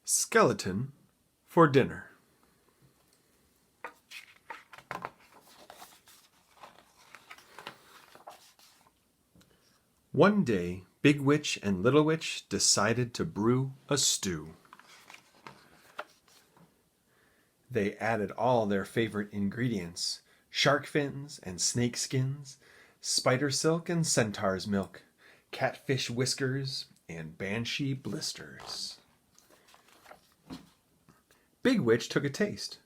Skeleton for dinner. One day, Big Witch and Little Witch decided to brew a stew. They added all their favorite ingredients: shark fins and snake skins, spider silk and centaur's milk, catfish whiskers, and banshee blisters. Big Witch took a taste.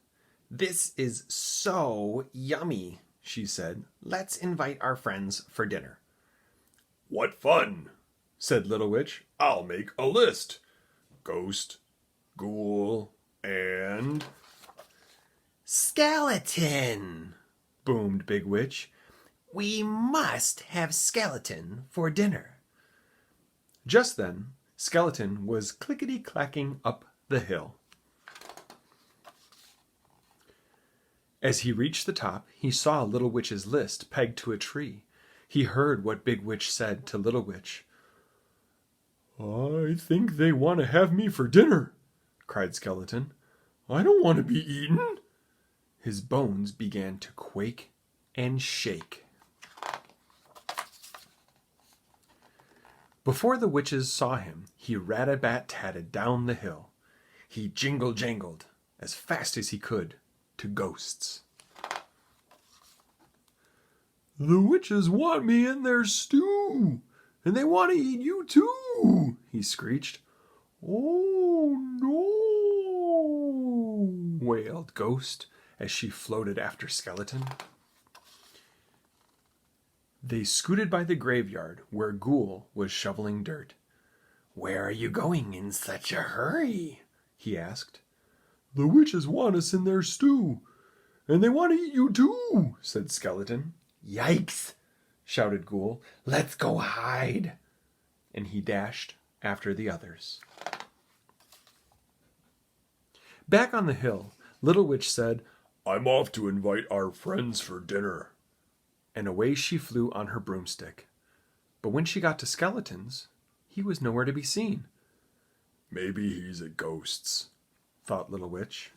"This is so yummy," she said. "Let's invite our friends for dinner." "What fun," said Little Witch. "I'll make a list. Ghost, ghoul, and..." "Skeleton!" boomed Big Witch. "We must have Skeleton for dinner." Just then, Skeleton was clickety-clacking up the hill. As he reached the top, he saw Little Witch's list pegged to a tree. He heard what Big Witch said to Little Witch. "I think they want to have me for dinner," cried Skeleton. "I don't want to be eaten." His bones began to quake and shake. Before the witches saw him, he rat-a-bat-tatted down the hill. He jingle-jangled as fast as he could to ghosts. "The witches want me in their stew, and they want to eat you too," he screeched. "Oh no," wailed Ghost as she floated after Skeleton. They scooted by the graveyard where Ghoul was shoveling dirt. "Where are you going in such a hurry?" he asked. "The witches want us in their stew, and they want to eat you too," said Skeleton. "Yikes!" shouted Ghoul. "Let's go hide!" And he dashed after the others. Back on the hill, Little Witch said, "I'm off to invite our friends for dinner." And away she flew on her broomstick. But when she got to Skeleton's, he was nowhere to be seen. "Maybe he's at Ghost's," thought Little Witch.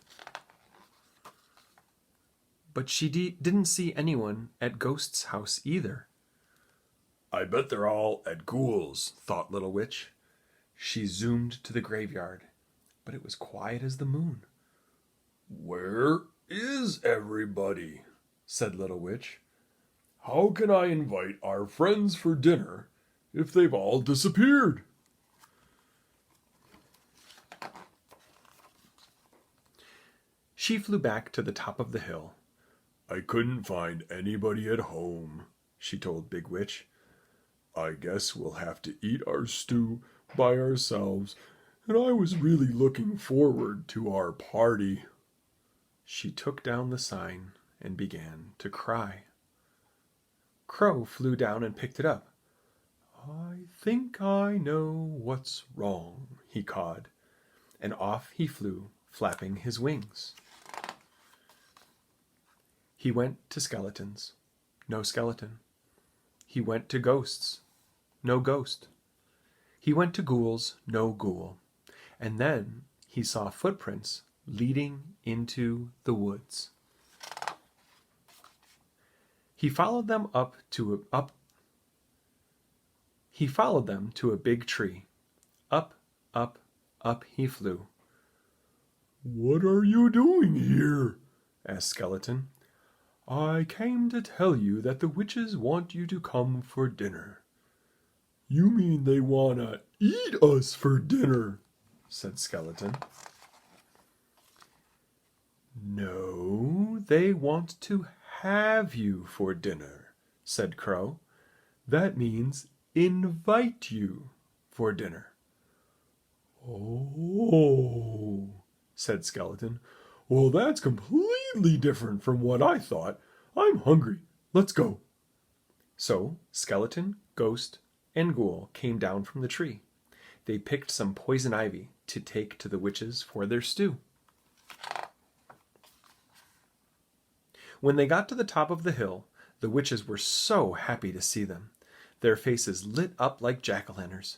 But she didn't see anyone at Ghost's house either. "I bet they're all at Ghoul's," thought Little Witch. She zoomed to the graveyard, but it was quiet as the moon. "Where is everybody?" said Little Witch. "How can I invite our friends for dinner if they've all disappeared?" She flew back to the top of the hill. "I couldn't find anybody at home," she told Big Witch. "I guess we'll have to eat our stew by ourselves, and I was really looking forward to our party." She took down the sign and began to cry. Crow flew down and picked it up. "I think I know what's wrong," he cawed, and off he flew, flapping his wings. He went to Skeleton's. No Skeleton. He went to Ghost's. No Ghost. He went to Ghoul's. No Ghoul. And then he saw footprints leading into the woods. He followed them to a big tree. Up, up, up he flew. "What are you doing here?" asked Skeleton. "I came to tell you that the witches want you to come for dinner." "You mean they want to eat us for dinner?" said Skeleton. "No, they want to have you for dinner," said Crow. "That means invite you for dinner." "Oh," said Skeleton. "Well, that's completely different from what I thought. I'm hungry. Let's go." So Skeleton, Ghost, and Ghoul came down from the tree. They picked some poison ivy to take to the witches for their stew. When they got to the top of the hill, the witches were so happy to see them. Their faces lit up like jack-o'-lanterns.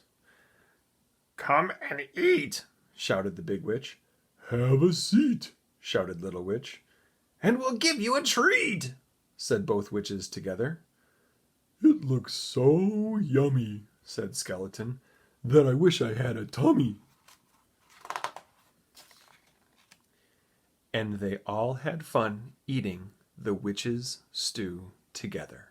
"Come and eat," shouted the big witch. Have a seat, shouted Little Witch. And we'll give you a treat, said both witches together. It looks so yummy, said Skeleton, that I wish I had a tummy. And they all had fun eating the witch's stew together.